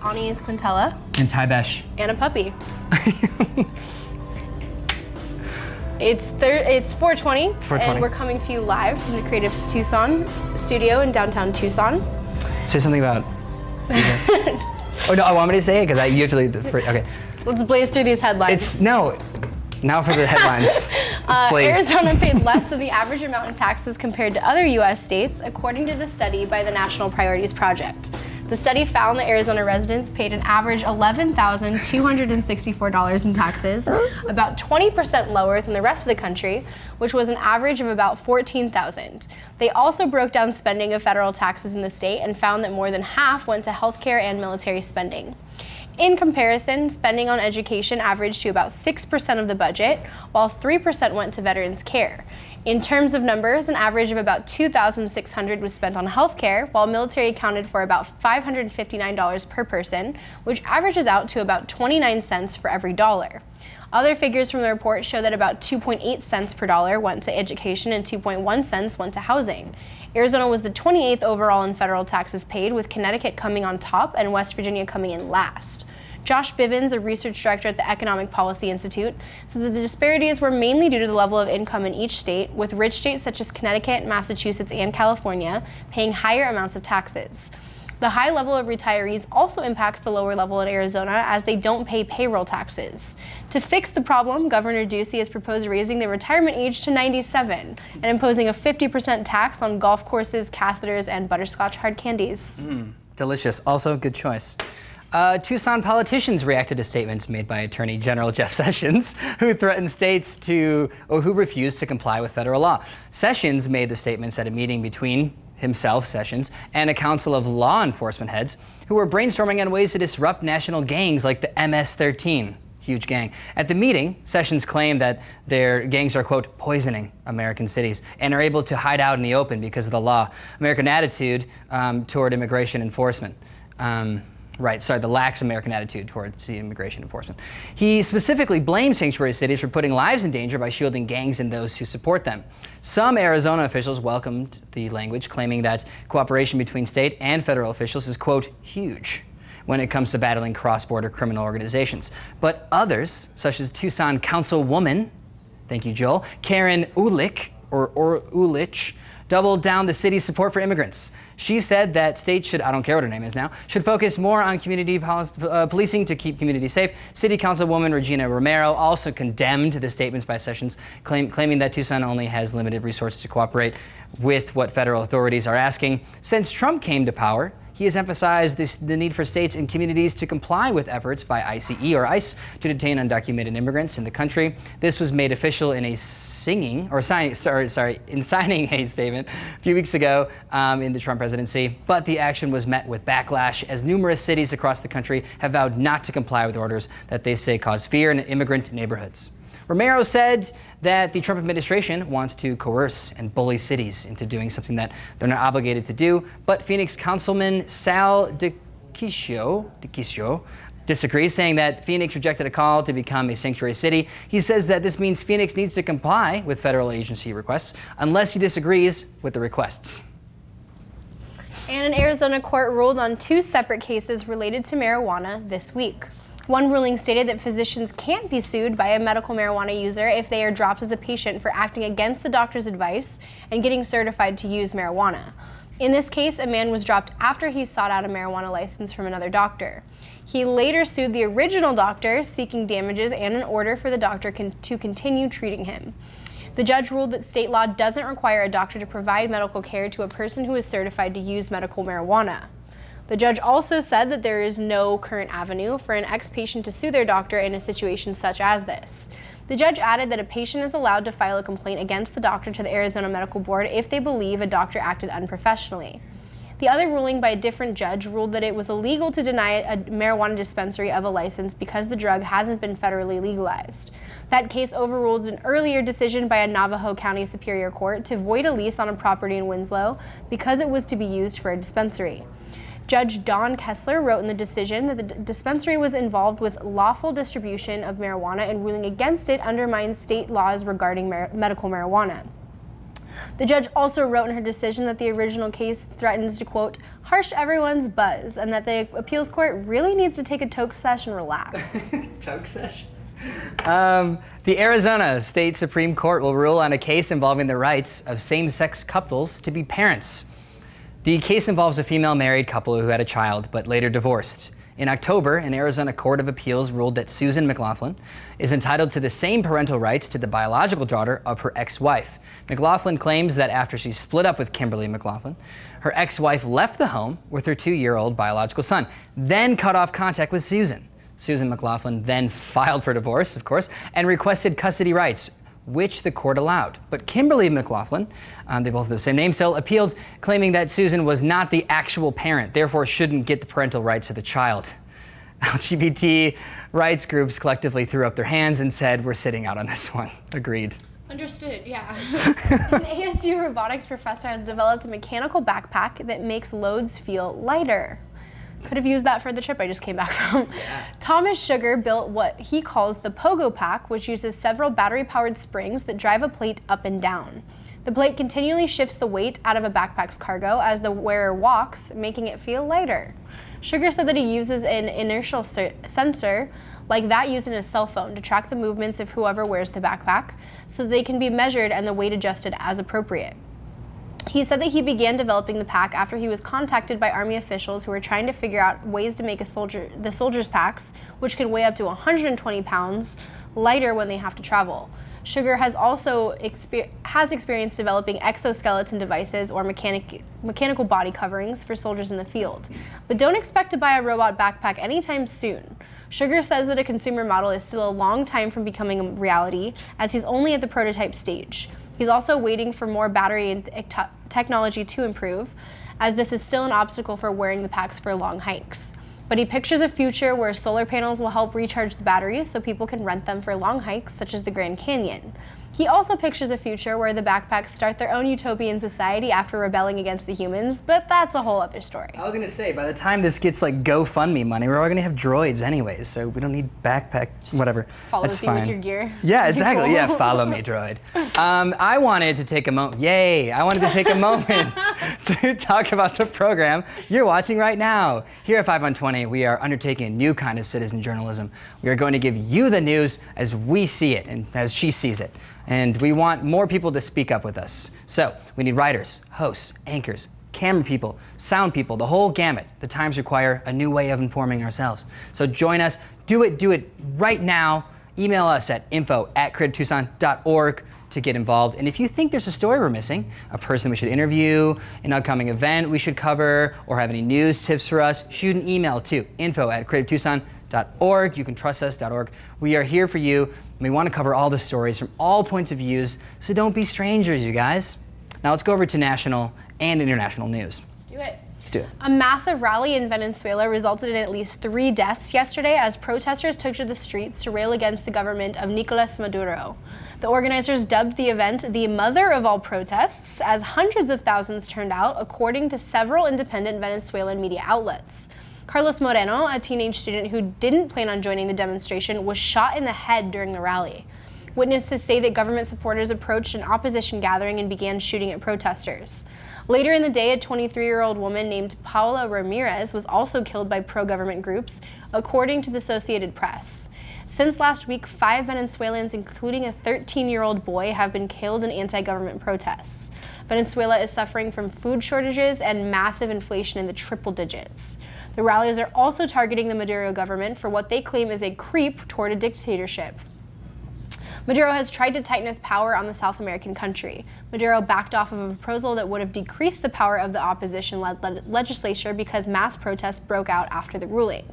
Anais, Quintela. And Besh. And a puppy. It's 4:20. It's 4:20. And we're coming to you live from the Creative Tucson studio in downtown Tucson. Say something about Oh no, I want me to say it because you have to leave the okay. Let's blaze through these headlines. Now for the headlines. Arizona paid less than the average amount in taxes compared to other U.S. states, according to the study by the National Priorities Project. The study found that Arizona residents paid an average $11,264 in taxes, about 20% lower than the rest of the country, which was an average of about $14,000. They also broke down spending of federal taxes in the state and found that more than half went to healthcare and military spending. In comparison, spending on education averaged to about 6% of the budget, while 3% went to veterans care. In terms of numbers, an average of about $2,600 was spent on healthcare, while military accounted for about $559 per person, which averages out to about 29 cents for every dollar. Other figures from the report show that about 2.8 cents per dollar went to education and 2.1 cents went to housing. Arizona was the 28th overall in federal taxes paid, with Connecticut coming on top and West Virginia coming in last. Josh Bivens, a research director at the Economic Policy Institute, said that the disparities were mainly due to the level of income in each state, with rich states such as Connecticut, Massachusetts, and California paying higher amounts of taxes. The high level of retirees also impacts the lower level in Arizona, as they don't pay payroll taxes. To fix the problem, Governor Ducey has proposed raising the retirement age to 97 and imposing a 50% tax on golf courses, catheters, and butterscotch hard candies. Delicious. Also, good choice. Tucson politicians reacted to statements made by Attorney General Jeff Sessions, who threatened states who refused to comply with federal law. Sessions made the statements at a meeting between himself, Sessions, and a council of law enforcement heads who were brainstorming on ways to disrupt national gangs like the MS-13, huge gang. At the meeting, Sessions claimed that their gangs are, quote, poisoning American cities and are able to hide out in the open because of the law. American attitude toward immigration enforcement. The lax American attitude towards the immigration enforcement. He specifically blamed sanctuary cities for putting lives in danger by shielding gangs and those who support them. Some Arizona officials welcomed the language, claiming that cooperation between state and federal officials is, quote, huge when it comes to battling cross-border criminal organizations. But others, such as Tucson Councilwoman, thank you, Joel, Karen Ulich, doubled down the city's support for immigrants. She said that states should, I don't care what her name is now, should focus more on community policing to keep communities safe. City Councilwoman Regina Romero also condemned the statements by Sessions, claiming that Tucson only has limited resources to cooperate with what federal authorities are asking. Since Trump came to power, he has emphasized the need for states and communities to comply with efforts by ICE to detain undocumented immigrants in the country. This was made official in signing a statement a few weeks ago in the Trump presidency. But the action was met with backlash, as numerous cities across the country have vowed not to comply with orders that they say cause fear in immigrant neighborhoods. Romero said that the Trump administration wants to coerce and bully cities into doing something that they're not obligated to do, but Phoenix Councilman Sal DeQuisio disagrees, saying that Phoenix rejected a call to become a sanctuary city. He says that this means Phoenix needs to comply with federal agency requests unless he disagrees with the requests. And an Arizona court ruled on 2 separate cases related to marijuana this week. One ruling stated that physicians can't be sued by a medical marijuana user if they are dropped as a patient for acting against the doctor's advice and getting certified to use marijuana. In this case, a man was dropped after he sought out a marijuana license from another doctor. He later sued the original doctor, seeking damages and an order for the doctor to continue treating him. The judge ruled that state law doesn't require a doctor to provide medical care to a person who is certified to use medical marijuana. The judge also said that there is no current avenue for an ex-patient to sue their doctor in a situation such as this. The judge added that a patient is allowed to file a complaint against the doctor to the Arizona Medical Board if they believe a doctor acted unprofessionally. The other ruling by a different judge ruled that it was illegal to deny a marijuana dispensary of a license because the drug hasn't been federally legalized. That case overruled an earlier decision by a Navajo County Superior Court to void a lease on a property in Winslow because it was to be used for a dispensary. Judge Don Kessler wrote in the decision that the dispensary was involved with lawful distribution of marijuana, and ruling against it undermines state laws regarding medical marijuana. The judge also wrote in her decision that the original case threatens to, quote, harsh everyone's buzz, and that the appeals court really needs to take a toke sesh and relax. Toke sesh? The Arizona State Supreme Court will rule on a case involving the rights of same-sex couples to be parents. The case involves a female married couple who had a child but later divorced. In October, an Arizona Court of Appeals ruled that Susan McLaughlin is entitled to the same parental rights to the biological daughter of her ex-wife. McLaughlin claims that after she split up with Kimberly McLaughlin, her ex-wife left the home with her 2-year-old biological son, then cut off contact with Susan. Susan McLaughlin then filed for divorce, of course, and requested custody rights, which the court allowed. But Kimberly McLaughlin, they both have the same name, still appealed, claiming that Susan was not the actual parent, therefore shouldn't get the parental rights of the child. LGBT rights groups collectively threw up their hands and said, we're sitting out on this one. Agreed. Understood, yeah. An ASU robotics professor has developed a mechanical backpack that makes loads feel lighter. Could have used that for the trip I just came back from. Yeah. Thomas Sugar built what he calls the Pogo Pack, which uses several battery-powered springs that drive a plate up and down. The plate continually shifts the weight out of a backpack's cargo as the wearer walks, making it feel lighter. Sugar said that he uses an inertial sensor like that used in a cell phone to track the movements of whoever wears the backpack so that they can be measured and the weight adjusted as appropriate. He said that he began developing the pack after he was contacted by Army officials who were trying to figure out ways to make the soldiers' packs, which can weigh up to 120 pounds, lighter when they have to travel. Sugar has also experience developing exoskeleton devices or mechanical body coverings for soldiers in the field. But don't expect to buy a robot backpack anytime soon. Sugar says that a consumer model is still a long time from becoming a reality, as he's only at the prototype stage. He's also waiting for more battery and technology to improve, as this is still an obstacle for wearing the packs for long hikes. But he pictures a future where solar panels will help recharge the batteries so people can rent them for long hikes, such as the Grand Canyon. He also pictures a future where the backpacks start their own utopian society after rebelling against the humans, but that's a whole other story. I was gonna say, by the time this gets like GoFundMe money, we're all gonna have droids anyways, so we don't need backpack, whatever. Follow That's you fine. with your gear. Yeah, exactly. Yeah, follow me, droid. I wanted to take a moment. Yay! I wanted to take a moment to talk about the program you're watching right now. Here at 5 on 20, we are undertaking a new kind of citizen journalism. We are going to give you the news as we see it and as she sees it. And we want more people to speak up with us. So we need writers, hosts, anchors, camera people, sound people, the whole gamut. The times require a new way of informing ourselves. So join us, do it right now. Email us at info@creativetucson.org to get involved. And if you think there's a story we're missing, a person we should interview, an upcoming event we should cover, or have any news tips for us, shoot an email to info@creativetucson.org. You can trust us.org. We are here for you. And we want to cover all the stories from all points of views, so don't be strangers, you guys. Now let's go over to national and international news. Let's do it. Let's do it. A massive rally in Venezuela resulted in at least 3 deaths yesterday as protesters took to the streets to rail against the government of Nicolas Maduro. The organizers dubbed the event the mother of all protests, as hundreds of thousands turned out, according to several independent Venezuelan media outlets. Carlos Moreno, a teenage student who didn't plan on joining the demonstration, was shot in the head during the rally. Witnesses say that government supporters approached an opposition gathering and began shooting at protesters. Later in the day, a 23-year-old woman named Paula Ramirez was also killed by pro-government groups, according to the Associated Press. Since last week, 5 Venezuelans, including a 13-year-old boy, have been killed in anti-government protests. Venezuela is suffering from food shortages and massive inflation in the triple digits. The rallies are also targeting the Maduro government for what they claim is a creep toward a dictatorship. Maduro has tried to tighten his power on the South American country. Maduro backed off of a proposal that would have decreased the power of the opposition-led legislature because mass protests broke out after the ruling.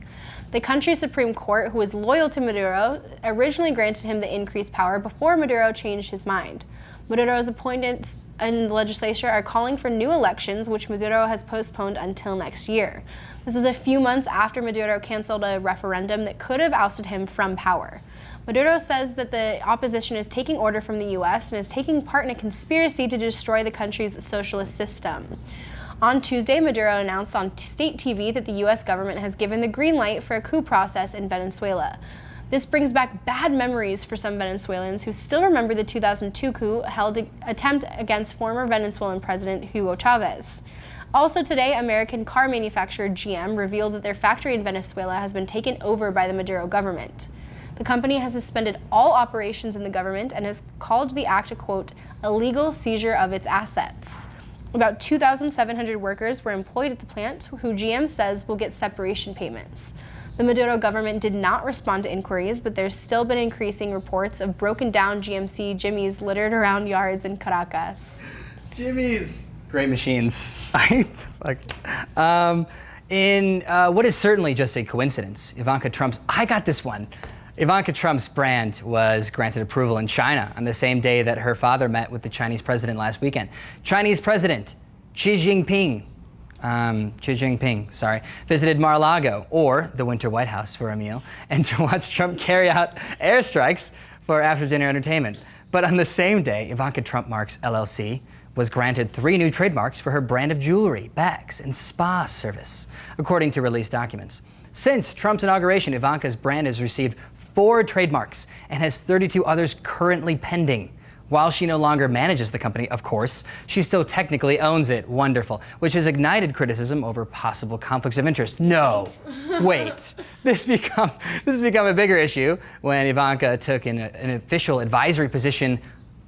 The country's Supreme Court, who is loyal to Maduro, originally granted him the increased power before Maduro changed his mind. Maduro's opponents in the legislature are calling for new elections, which Maduro has postponed until next year. This was a few months after Maduro canceled a referendum that could have ousted him from power. Maduro says that the opposition is taking order from the U.S. and is taking part in a conspiracy to destroy the country's socialist system. On Tuesday, Maduro announced on state TV that the U.S. government has given the green light for a coup process in Venezuela. This brings back bad memories for some Venezuelans who still remember the 2002 coup attempt against former Venezuelan President Hugo Chavez. Also today, American car manufacturer GM revealed that their factory in Venezuela has been taken over by the Maduro government. The company has suspended all operations in the government and has called the act a, quote, illegal seizure of its assets. About 2,700 workers were employed at the plant, who GM says will get separation payments. The Maduro government did not respond to inquiries, but there's still been increasing reports of broken down GMC Jimmys littered around yards in Caracas. Jimmys! Great machines. In what is certainly just a coincidence, Ivanka Trump's brand was granted approval in China on the same day that her father met with the Chinese president last weekend. Chinese President Xi Jinping visited Mar-a-Lago, or the Winter White House, for a meal, and to watch Trump carry out airstrikes for after-dinner entertainment. But on the same day, Ivanka Trump Marks LLC was granted 3 new trademarks for her brand of jewelry, bags, and spa service, according to released documents. Since Trump's inauguration, Ivanka's brand has received 4 trademarks and has 32 others currently pending. While she no longer manages the company, of course, she still technically owns it. Wonderful. Which has ignited criticism over possible conflicts of interest. No, wait. This has become a bigger issue when Ivanka took an official advisory position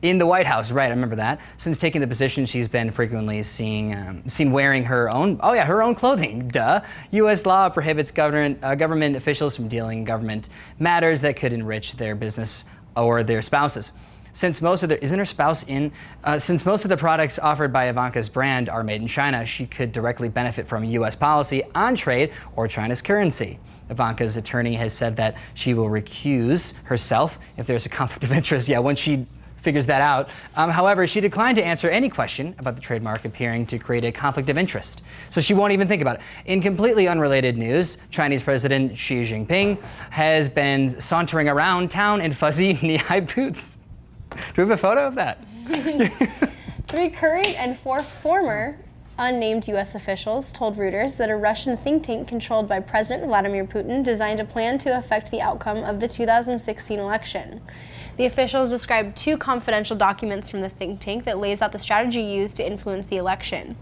in the White House. Right, I remember that. Since taking the position, she's been frequently seen wearing her own clothing. Duh. U.S. law prohibits government officials from dealing in government matters that could enrich their business or their spouses. Since most of the products offered by Ivanka's brand are made in China, she could directly benefit from U.S. policy on trade or China's currency. Ivanka's attorney has said that she will recuse herself if there's a conflict of interest. Yeah, once she figures that out. However, she declined to answer any question about the trademark appearing to create a conflict of interest. So she won't even think about it. In completely unrelated news, Chinese President Xi Jinping has been sauntering around town in fuzzy knee-high boots. Do we have a photo of that? 3 current and 4 former unnamed U.S. officials told Reuters that a Russian think tank controlled by President Vladimir Putin designed a plan to affect the outcome of the 2016 election. The officials described 2 confidential documents from the think tank that lays out the strategy used to influence the election.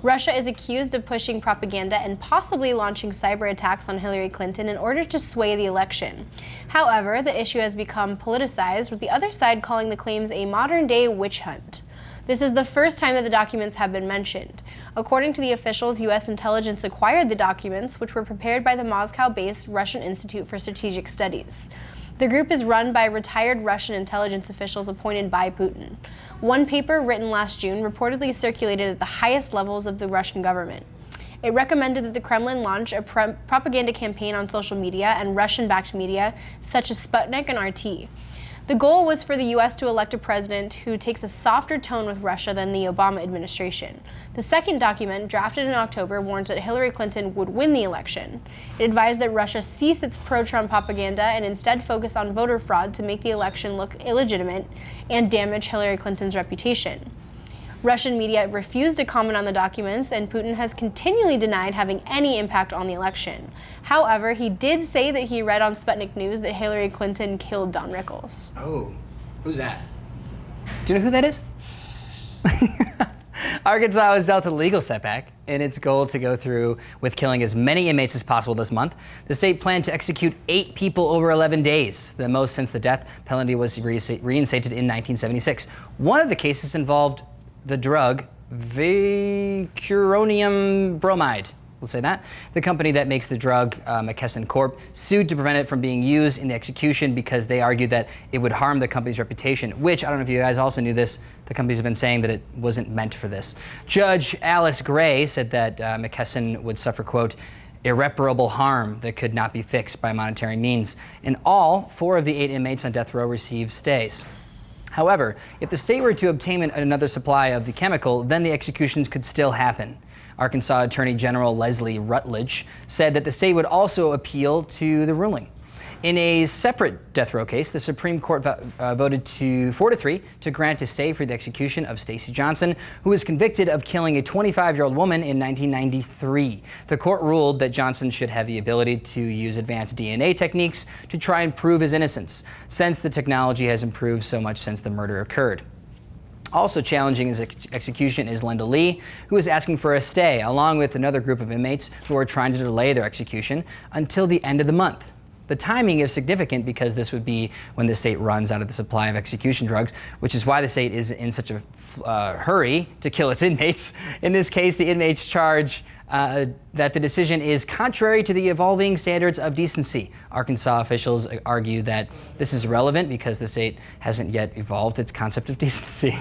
Russia is accused of pushing propaganda and possibly launching cyber attacks on Hillary Clinton in order to sway the election. However, the issue has become politicized, with the other side calling the claims a modern-day witch hunt. This is the first time that the documents have been mentioned. According to the officials, U.S. intelligence acquired the documents, which were prepared by the Moscow-based Russian Institute for Strategic Studies. The group is run by retired Russian intelligence officials appointed by Putin. One paper, written last June, reportedly circulated at the highest levels of the Russian government. It recommended that the Kremlin launch a propaganda campaign on social media and Russian-backed media, such as Sputnik and RT. The goal was for the U.S. to elect a president who takes a softer tone with Russia than the Obama administration. The second document, drafted in October, warned that Hillary Clinton would win the election. It advised that Russia cease its pro-Trump propaganda and instead focus on voter fraud to make the election look illegitimate and damage Hillary Clinton's reputation. Russian media refused to comment on the documents, and Putin has continually denied having any impact on the election. However, he did say that he read on Sputnik News that Hillary Clinton killed Don Rickles. Oh, who's that? Do you know who that is? Arkansas was dealt a legal setback in its goal to go through with killing as many inmates as possible this month. The state planned to execute 8 people over 11 days, the most since the death penalty was reinstated in 1976. One of the cases involved the drug vicuronium bromide. We'll say that. The company that makes the drug, McKesson Corp., sued to prevent it from being used in the execution because they argued that it would harm the company's reputation, which, I don't know if you guys also knew this, the company's been saying that it wasn't meant for this. Judge Alice Gray said that McKesson would suffer, quote, irreparable harm that could not be fixed by monetary means. In all, 4 of the 8 inmates on death row received stays. However, if the state were to obtain another supply of the chemical, then the executions could still happen. Arkansas Attorney General Leslie Rutledge said that the state would also appeal to the ruling. In a separate death row case, the Supreme Court voted 4-3 to grant a stay for the execution of Stacey Johnson, who was convicted of killing a 25-year-old woman in 1993. The court ruled that Johnson should have the ability to use advanced DNA techniques to try and prove his innocence, since the technology has improved so much since the murder occurred. Also challenging his execution is Linda Lee, who is asking for a stay, along with another group of inmates who are trying to delay their execution until the end of the month. The timing is significant because this would be when the state runs out of the supply of execution drugs, which is why the state is in such a hurry to kill its inmates. In this case, the inmates charge that the decision is contrary to the evolving standards of decency. Arkansas officials argue that this is irrelevant because the state hasn't yet evolved its concept of decency.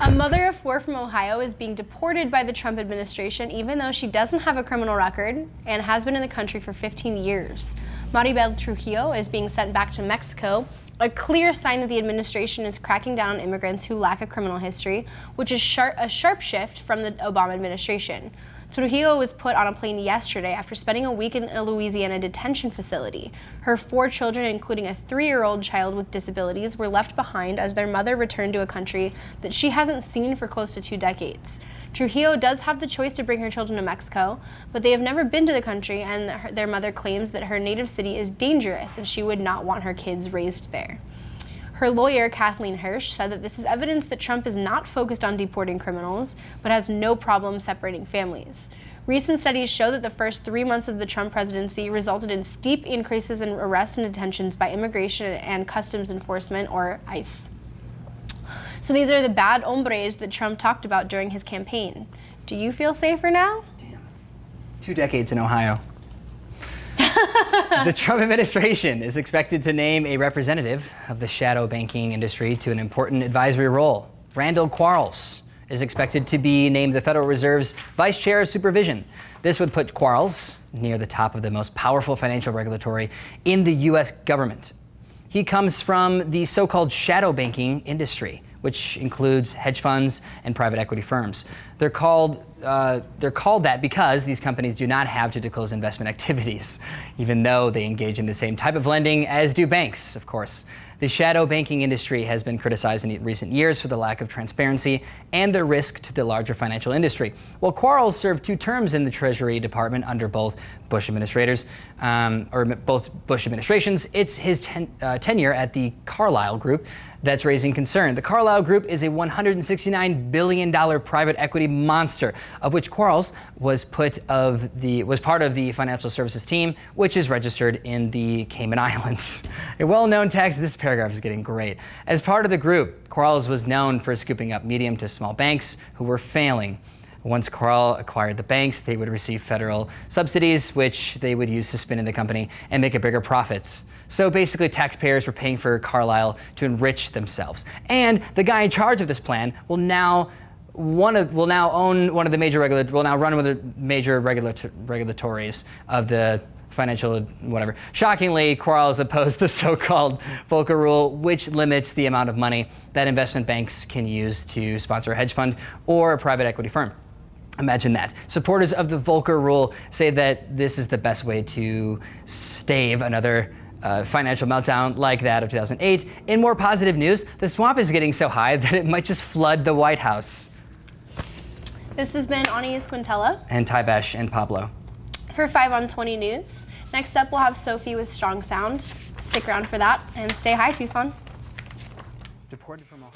A mother of 4 from Ohio is being deported by the Trump administration even though she doesn't have a criminal record and has been in the country for 15 years. Maribel Trujillo is being sent back to Mexico, a clear sign that the administration is cracking down on immigrants who lack a criminal history, which is a sharp shift from the Obama administration. Trujillo was put on a plane yesterday after spending a week in a Louisiana detention facility. Her 4 children, including a 3-year-old child with disabilities, were left behind as their mother returned to a country that she hasn't seen for close to 2 decades. Trujillo does have the choice to bring her children to Mexico, but they have never been to the country, and their mother claims that her native city is dangerous and she would not want her kids raised there. Her lawyer, Kathleen Hirsch, said that this is evidence that Trump is not focused on deporting criminals, but has no problem separating families. Recent studies show that the first 3 months of the Trump presidency resulted in steep increases in arrests and detentions by Immigration and Customs Enforcement, or ICE. So these are the bad hombres that Trump talked about during his campaign. Do you feel safer now? Damn. 2 decades in Ohio. The Trump administration is expected to name a representative of the shadow banking industry to an important advisory role. Randall Quarles is expected to be named the Federal Reserve's Vice Chair of Supervision. This would put Quarles near the top of the most powerful financial regulatory in the U.S. government. He comes from the so-called shadow banking industry, which includes hedge funds and private equity firms. They're called that because these companies do not have to disclose investment activities, even though they engage in the same type of lending as do banks, of course. The shadow banking industry has been criticized in recent years for the lack of transparency and the risk to the larger financial industry. Well, Quarles served 2 terms in the Treasury Department under both Bush administrations. It's his tenure at the Carlyle Group that's raising concern. The Carlyle Group is a $169 billion private equity monster, of which Quarles was part of the financial services team, which is registered in the Cayman Islands. A well-known text, this paragraph is getting great. As part of the group, Quarles was known for scooping up medium to small banks who were failing. Once Quarles acquired the banks, they would receive federal subsidies, which they would use to spin in the company and make a bigger profits. So basically, taxpayers were paying for Carlyle to enrich themselves. And the guy in charge of this plan will now run one of the major regulatories of the financial whatever. Shockingly, Quarles opposed the so-called Volcker Rule, which limits the amount of money that investment banks can use to sponsor a hedge fund or a private equity firm. Imagine that. Supporters of the Volcker Rule say that this is the best way to stave another financial meltdown like that of 2008. In more positive news, the swamp is getting so high that it might just flood the White House. This has been Anais, Quintela. And Besh and Pablo. For 5 on 20 News. Next up, we'll have Sophie with Strong Sound. Stick around for that, and stay high, Tucson. Deported from Ohio.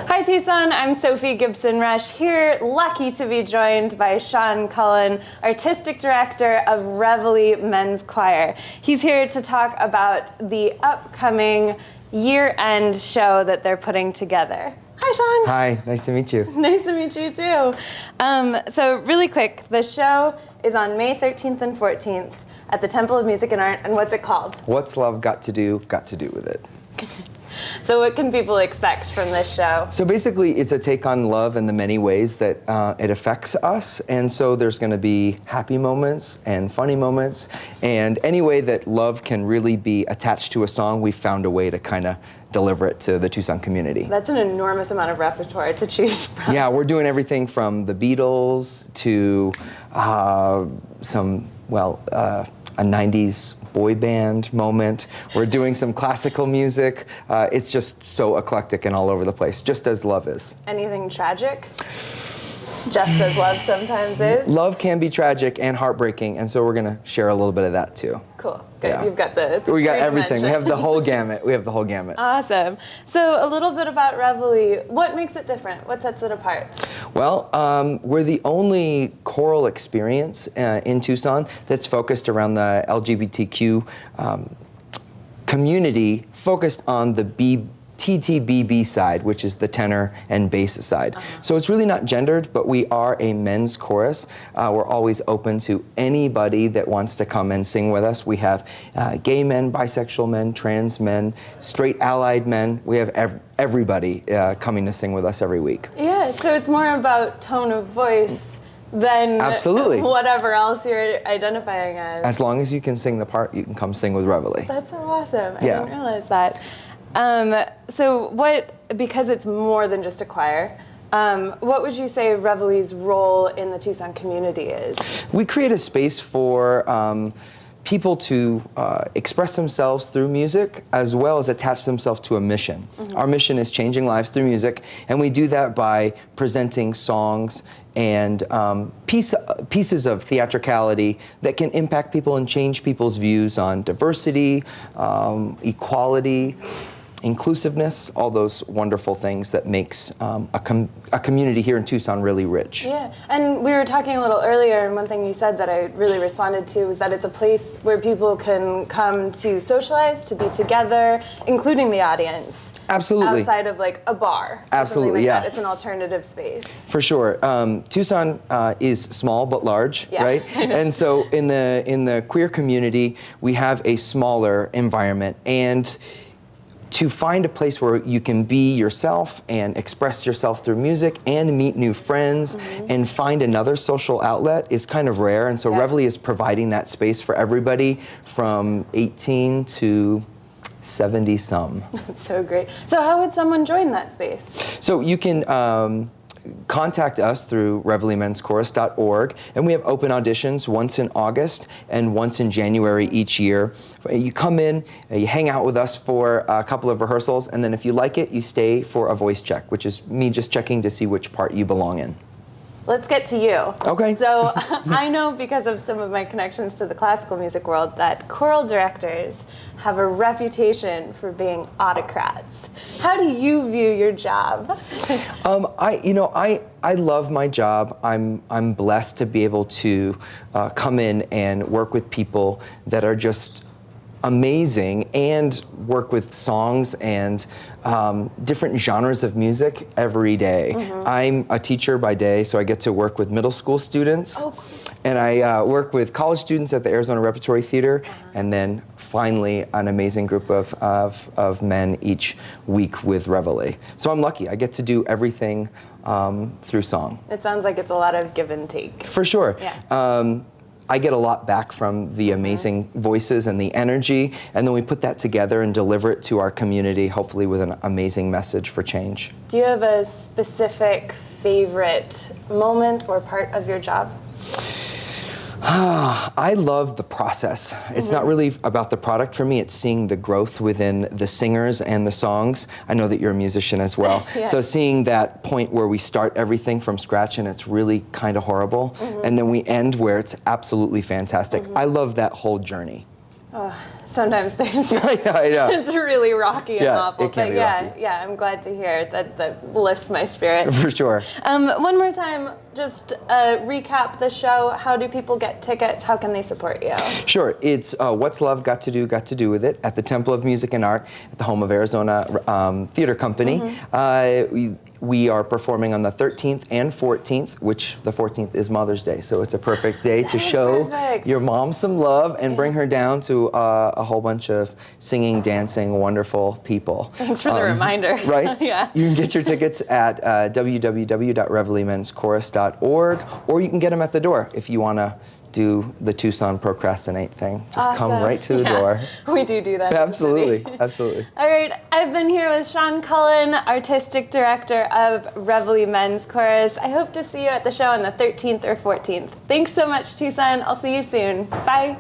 Hi Tucson, I'm Sophie Gibson-Rush here, lucky to be joined by Sean Cullen, Artistic Director of Reveille Men's Choir. He's here to talk about the upcoming year-end show that they're putting together. Hi Sean. Hi, nice to meet you. Nice to meet you too. So really quick, the show is on May 13th and 14th at the Temple of Music and Art, and what's it called? What's Love Got to Do with It? So what can people expect from this show? So basically, it's a take on love in the many ways that it affects us. And so there's going to be happy moments and funny moments. And any way that love can really be attached to a song, we've found a way to kind of deliver it to the Tucson community. That's an enormous amount of repertoire to choose from. Yeah, we're doing everything from the Beatles to some a 90s boy band moment. We're doing some classical music. It's just so eclectic and all over the place, just as love is. Anything tragic? Just as love sometimes is? Love can be tragic and heartbreaking, and so we're going to share a little bit of that too. Cool. Good. Yeah. You've got the We got three everything. We have the dimensions. whole gamut. We have the whole gamut. Awesome. So a little bit about Reveille. What makes it different? What sets it apart? Well, we're the only choral experience in Tucson that's focused around the LGBTQ community, focused on the TTBB side, which is the tenor and bass side. So it's really not gendered, but we are a men's chorus. We're always open to anybody that wants to come and sing with us. We have gay men, bisexual men, trans men, straight allied men. We have everybody coming to sing with us every week. Yeah, so it's more about tone of voice than Absolutely. whatever else you're identifying as. As long as you can sing the part, you can come sing with Reveille. That's so awesome. I Yeah. didn't realize that. So because it's more than just a choir, what would you say Reveille's role in the Tucson community is? We create a space for people to express themselves through music, as well as attach themselves to a mission. Our mission is changing lives through music, and we do that by presenting songs and pieces of theatricality that can impact people and change people's views on diversity, equality, inclusiveness, all those wonderful things that makes a community here in Tucson really rich. Yeah, and we were talking a little earlier, and one thing you said that I really responded to was that it's a place where people can come to socialize, to be together, including the audience. Absolutely. Outside of like a bar. Or Absolutely, something like yeah. that. It's an alternative space. For sure. Tucson is small but large, Yeah. right? And so in the queer community, we have a smaller environment, and to find a place where you can be yourself and express yourself through music and meet new friends and find another social outlet is kind of rare. And so Yeah. Reveille is providing that space for everybody from 18 to 70 some. So great. So how would someone join that space? So you can contact us through reveillemenschorus.org, and we have open auditions once in August and once in January each year. You come in, you hang out with us for a couple of rehearsals, and then if you like it, you stay for a voice check, which is me just checking to see which part you belong in. Let's get to you. Okay. So I know because of some of my connections to the classical music world that choral directors have a reputation for being autocrats. How do you view your job? I love my job. I'm blessed to be able to come in and work with people that are just amazing and work with songs and different genres of music every day. I'm a teacher by day, so I get to work with middle school students. Oh, cool. And I work with college students at the Arizona Repertory Theater, and then finally an amazing group of men each week with Reveille. So I'm lucky. I get to do everything through song. It sounds like it's a lot of give and take. For sure. Yeah. I get a lot back from the amazing voices and the energy, and then we put that together and deliver it to our community, hopefully with an amazing message for change. Do you have a specific favorite moment or part of your job? I love the process. It's not really about the product for me. It's seeing the growth within the singers and the songs. I know that you're a musician as well. Yeah. So seeing that point where we start everything from scratch and it's really kind of horrible, and then we end where it's absolutely fantastic. I love that whole journey. Sometimes there's I know. it's really rocky and Yeah, awful. it can But be yeah, rocky. yeah, I'm glad to hear that lifts my spirit. For sure. One more time, just recap the show. How do people get tickets? How can they support you? Sure. It's What's Love Got to Do with It at the Temple of Music and Art at the home of Arizona Theater Company. We are performing on the 13th and 14th, which the 14th is Mother's Day, so it's a perfect day to is show perfect. your mom some love and bring her down to a whole bunch of singing, dancing, wonderful people. Thanks for the reminder. Right? Yeah. You can get your tickets at www.reveillemenschorus.org, or you can get them at the door if you want to do the Tucson procrastinate thing. Just come Awesome. right to the Yeah. door. We do that. in the Absolutely, city. absolutely. All right, I've been here with Sean Cullen, Artistic Director of Reveille Men's Chorus. I hope to see you at the show on the 13th or 14th. Thanks so much, Tucson. I'll see you soon. Bye.